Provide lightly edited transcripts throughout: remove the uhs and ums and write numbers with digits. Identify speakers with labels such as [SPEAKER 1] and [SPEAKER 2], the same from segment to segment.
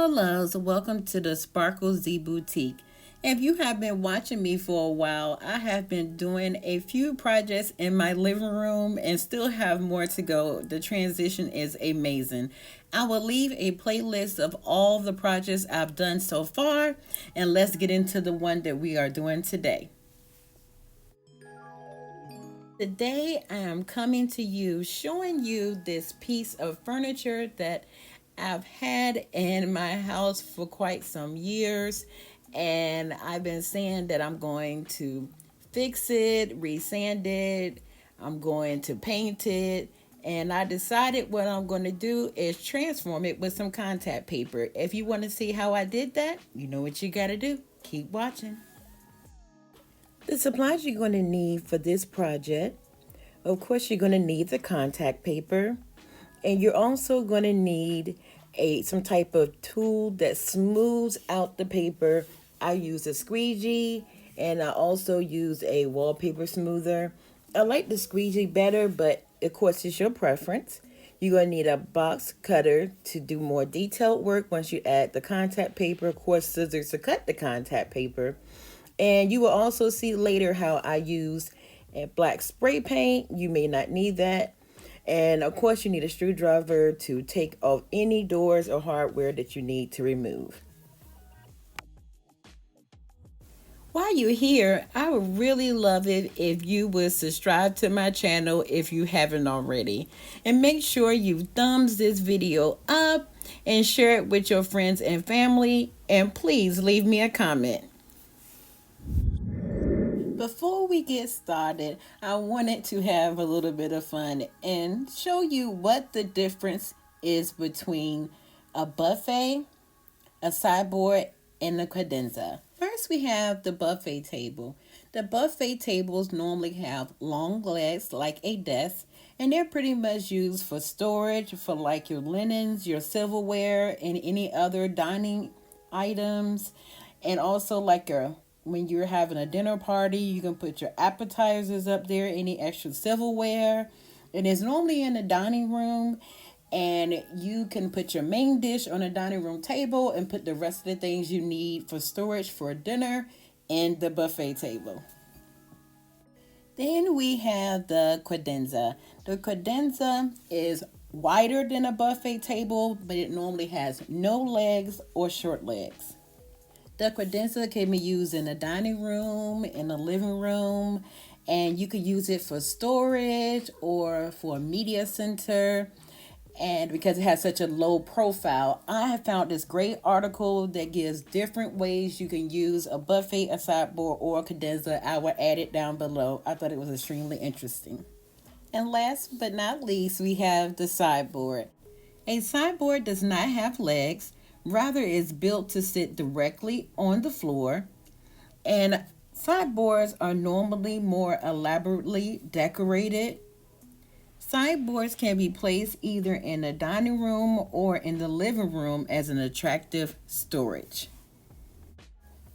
[SPEAKER 1] Hello loves, welcome to the Sparkle Z Boutique. If you have been watching me for a while, I have been doing a few projects in my living room and still have more to go. The transition is amazing. I will leave a playlist of all the projects I've done so far, and let's get into the one that we are doing today. Today I am coming to you showing you this piece of furniture that I've had in my house for quite some years, and I've been saying that I'm going to fix it, resand it, I'm going to paint it, and I decided what I'm going to do is transform it with some contact paper. If you want to see how I did that, you know what you got to do. Keep watching. The supplies you're going to need for this project, of course, you're going to need the contact paper, and you're also going to need some type of tool that smooths out the paper. I use a squeegee, and I also use a wallpaper smoother. I like the squeegee better, but of course it's your preference. You're going to need a box cutter to do more detailed work once you add the contact paper. Of course, scissors to cut the contact paper. And you will also see later how I use a black spray paint. You may not need that. And of course, you need a screwdriver to take off any doors or hardware that you need to remove. While you're here, I would really love it if you would subscribe to my channel if you haven't already. And make sure you thumbs this video up and share it with your friends and family. And please leave me a comment. Before we get started, I wanted to have a little bit of fun and show you what the difference is between a buffet, a sideboard, and a cadenza. First, we have the buffet table. The buffet tables normally have long legs like a desk, and they're pretty much used for storage for like your linens, your silverware, and any other dining items, and also like your when you're having a dinner party, you can put your appetizers up there, any extra silverware. It is normally in the dining room, and you can put your main dish on a dining room table and put the rest of the things you need for storage for dinner in the buffet table. Then we have the cadenza. The cadenza is wider than a buffet table, but it normally has no legs or short legs. The cadenza can be used in the dining room, in the living room, and you could use it for storage or for a media center. And because it has such a low profile, I have found this great article that gives different ways you can use a buffet, a sideboard, or a cadenza. I will add it down below. I thought it was extremely interesting. And last but not least, we have the sideboard. A sideboard does not have legs. Rather, is built to sit directly on the floor, and sideboards are normally more elaborately decorated. Sideboards can be placed either in the dining room or in the living room as an attractive storage.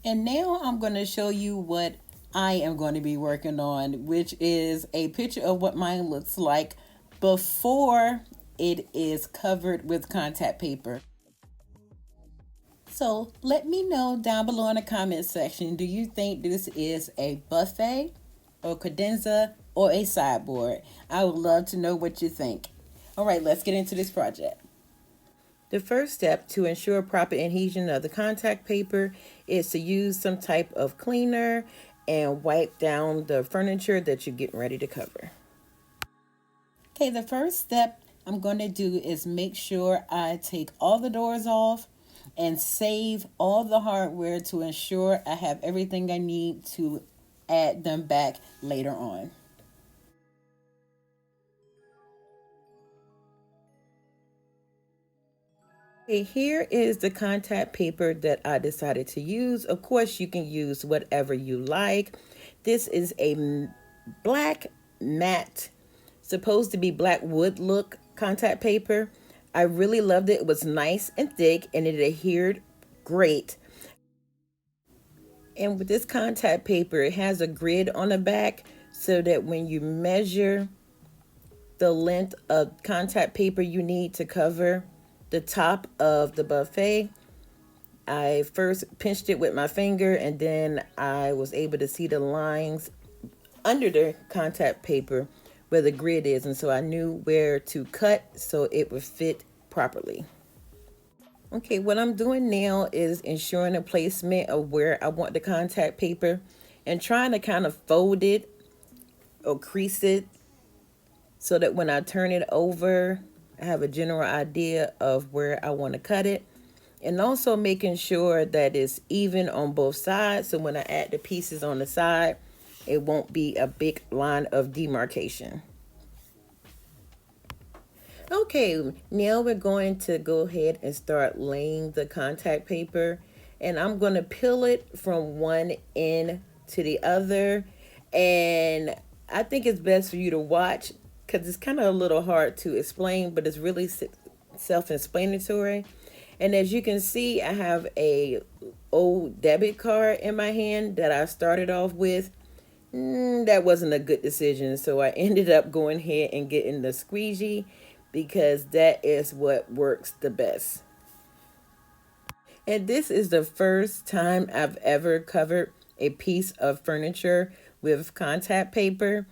[SPEAKER 1] And now I'm going to show you what I am going to be working on, which is a picture of what mine looks like before it is covered with contact paper. So let me know down below in the comment section, do you think this is a buffet or cadenza or a sideboard? I would love to know what you think. All right, let's get into this project. The first step to ensure proper adhesion of the contact paper is to use some type of cleaner and wipe down the furniture that you're getting ready to cover. Okay, the first step I'm going to do is make sure I take all the doors off and save all the hardware to ensure I have everything I need to add them back later on. Okay, here is the contact paper that I decided to use. Of course, you can use whatever you like. This is a black matte, supposed to be black wood look contact paper. I really loved it. It was nice and thick, and it adhered great. And with this contact paper, it has a grid on the back so that when you measure the length of contact paper you need to cover the top of the buffet, I first pinched it with my finger, and then I was able to see the lines under the contact paper where the grid is, and so I knew where to cut so it would fit properly. Okay, what I'm doing now is ensuring the placement of where I want the contact paper and trying to kind of fold it or crease it so that when I turn it over, I have a general idea of where I want to cut it. And also making sure that it's even on both sides, so when I add the pieces on the side, it won't be a big line of demarcation. Okay, now we're going to go ahead and start laying the contact paper, and I'm going to peel it from one end to the other. And I think it's best for you to watch because it's kind of a little hard to explain, but it's really self-explanatory. And as you can see, I have a old debit card in my hand that I started off with. That wasn't a good decision, so I ended up going ahead and getting the squeegee because that is what works the best. And this is the first time I've ever covered a piece of furniture with contact paper.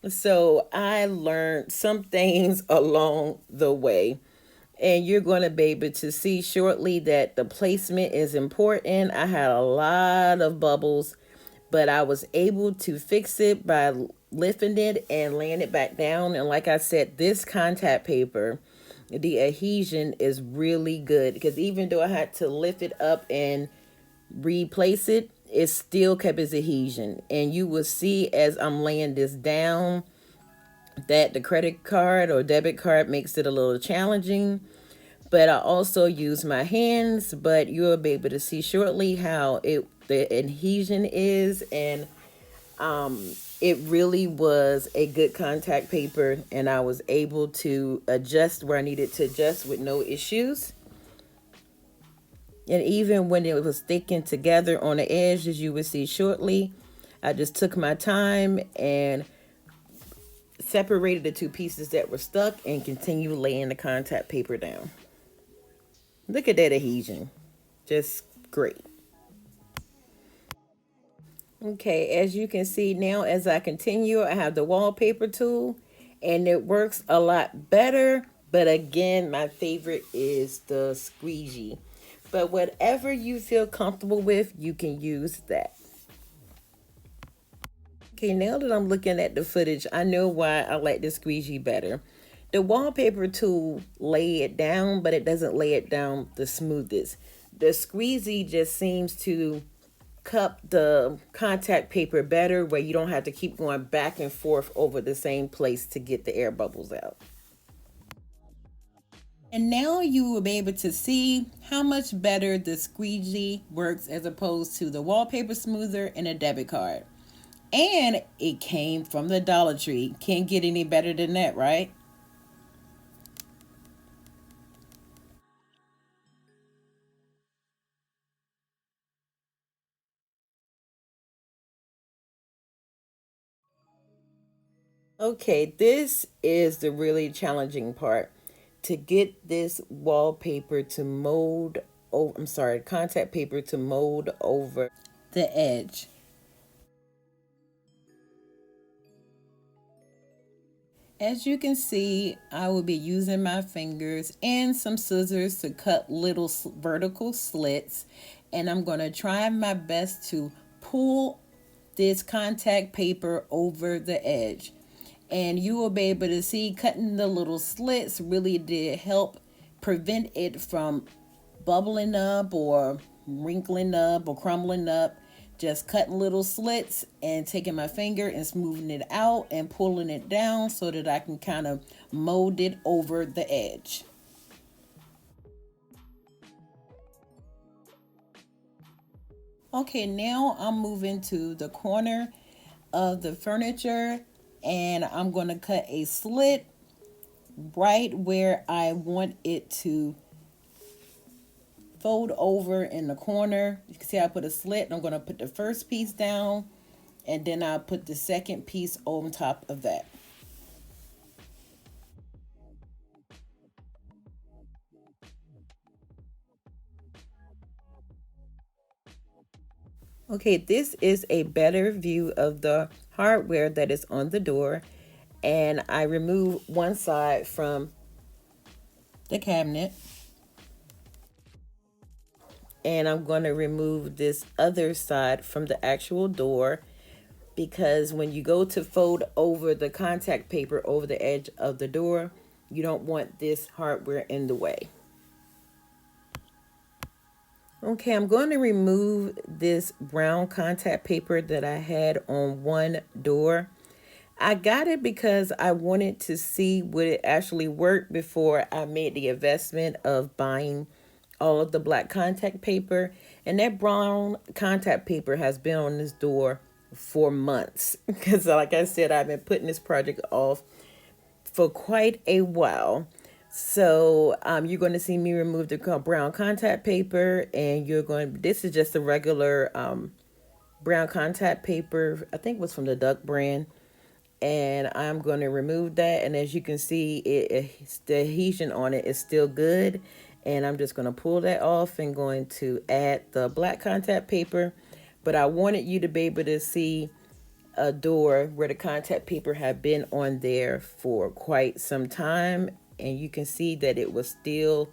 [SPEAKER 1] So I learned some things along the way. And you're going to be able to see shortly that the placement is important. I had a lot of bubbles, but I was able to fix it by lifting it and laying it back down. And like I said, this contact paper, the adhesion is really good because even though I had to lift it up and replace it, it still kept its adhesion. And you will see as I'm laying this down that the credit card or debit card makes it a little challenging. But I also use my hands, but you'll be able to see shortly how the adhesion is. And it really was a good contact paper, and I was able to adjust where I needed to adjust with no issues. And even when it was sticking together on the edge, as you will see shortly, I just took my time and separated the two pieces that were stuck and continued laying the contact paper down. Look at that adhesion. Just great. Okay, as you can see now, as I continue, I have the wallpaper tool and it works a lot better. But again, my favorite is the squeegee. But whatever you feel comfortable with, you can use that. Okay, now that I'm looking at the footage, I know why I like the squeegee better. The wallpaper tool lay it down, but it doesn't lay it down the smoothest. The squeegee just seems to cup the contact paper better where you don't have to keep going back and forth over the same place to get the air bubbles out. And now you will be able to see how much better the squeegee works as opposed to the wallpaper smoother and a debit card. And it came from the Dollar Tree. Can't get any better than that, right? Okay, this is the really challenging part. To get this wallpaper to mold over, I'm sorry, contact paper to mold over the edge. As you can see, I will be using my fingers and some scissors to cut little vertical slits. And I'm going to try my best to pull this contact paper over the edge. And you will be able to see cutting the little slits really did help prevent it from bubbling up or wrinkling up or crumbling up. Just cutting little slits and taking my finger and smoothing it out and pulling it down so that I can kind of mold it over the edge. Okay, now I'm moving to the corner of the furniture and I'm going to cut a slit right where I want it to fold over in the corner. You can see I put a slit and I'm going to put the first piece down and then I'll put the second piece on top of that. Okay, this is a better view of the hardware that is on the door. And I remove one side from the cabinet. And I'm going to remove this other side from the actual door, because when you go to fold over the contact paper over the edge of the door, you don't want this hardware in the way. Okay, I'm going to remove this brown contact paper that I had on one door. I got it because I wanted to see would it actually work before I made the investment of buying all of the black contact paper. And that brown contact paper has been on this door for months because, like I said, I've been putting this project off for quite a while. So you're going to see me remove the brown contact paper, and this is just a regular brown contact paper. I think it was from the Duck brand. And I'm going to remove that. And as you can see, the adhesion on it is still good. And I'm just going to pull that off and going to add the black contact paper. But I wanted you to be able to see a door where the contact paper had been on there for quite some time, and you can see that it was still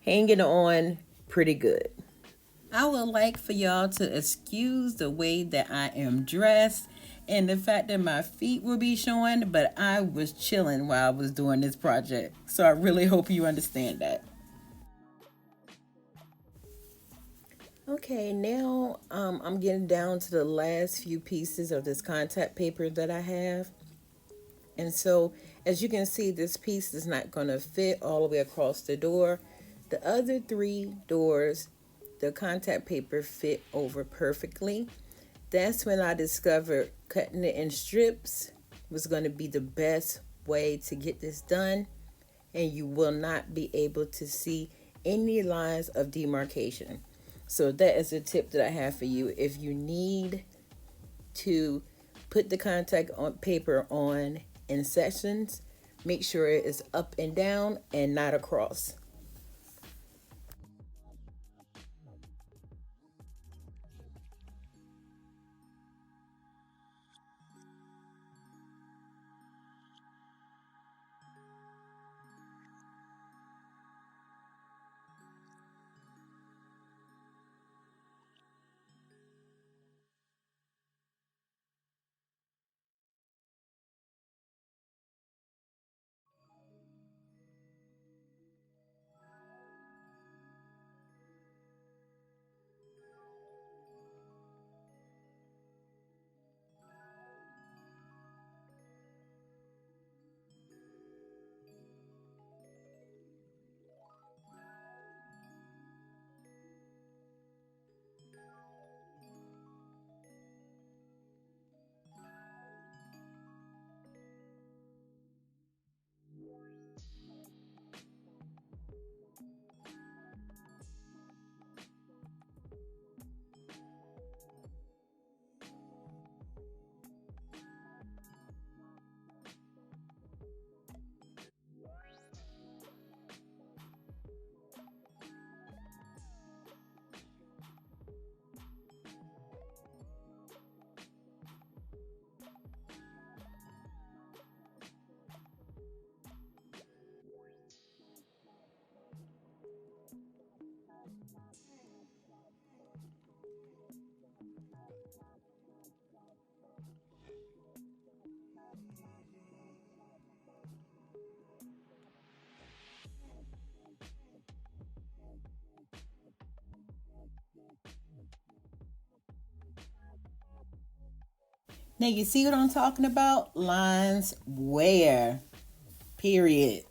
[SPEAKER 1] hanging on pretty good. I would like for y'all to excuse the way that I am dressed and the fact that my feet will be showing, but I was chilling while I was doing this project, so I really hope you understand that. Okay, now I'm getting down to the last few pieces of this contact paper that I have. And so, as you can see, this piece is not going to fit all the way across the door. The other three doors, the contact paper fit over perfectly. That's when I discovered cutting it in strips was going to be the best way to get this done. And you will not be able to see any lines of demarcation. So that is a tip that I have for you. If you need to put the contact on paper on in sections, make sure it is up and down and not across. Now you see what I'm talking about? Lines where? Period.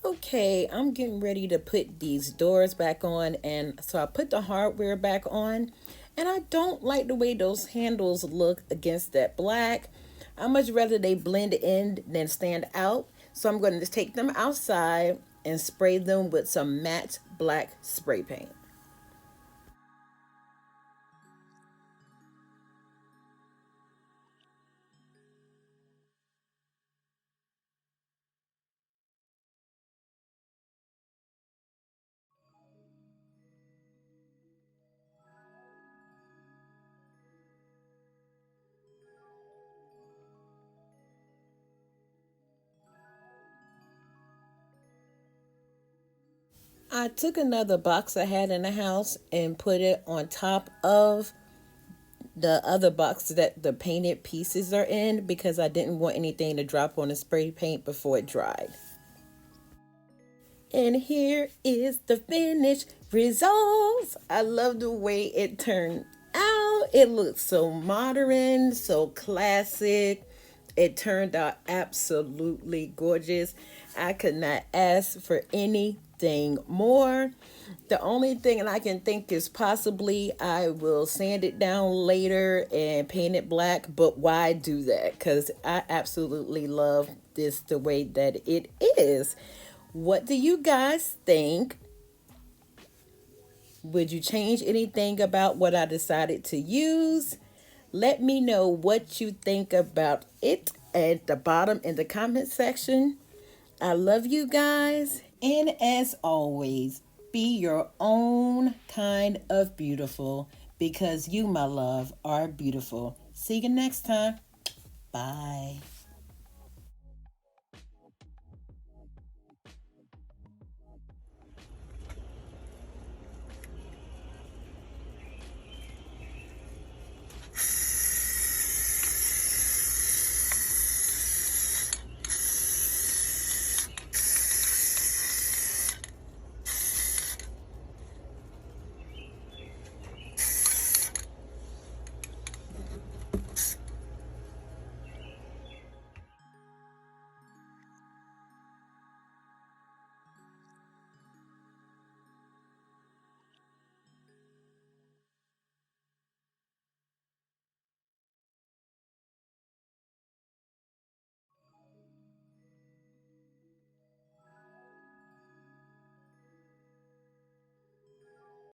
[SPEAKER 1] Okay, I'm getting ready to put these doors back on, and so I put the hardware back on, and I don't like the way those handles look against that black. I much rather they blend in than stand out. So I'm going to take them outside and spray them with some matte black spray paint. I took another box I had in the house and put it on top of the other box that the painted pieces are in because I didn't want anything to drop on the spray paint before it dried. And here is the finished results. I love the way it turned out. It looks so modern, so classic. It turned out absolutely gorgeous. I could not ask for anything more. The only thing I can think is possibly I will sand it down later and paint it black, but why do that? Because I absolutely love this the way that it is. What do you guys think? Would you change anything about what I decided to use? Let me know what you think about it at the bottom in the comment section. I love you guys. And as always, be your own kind of beautiful because you, my love, are beautiful. See you next time. Bye.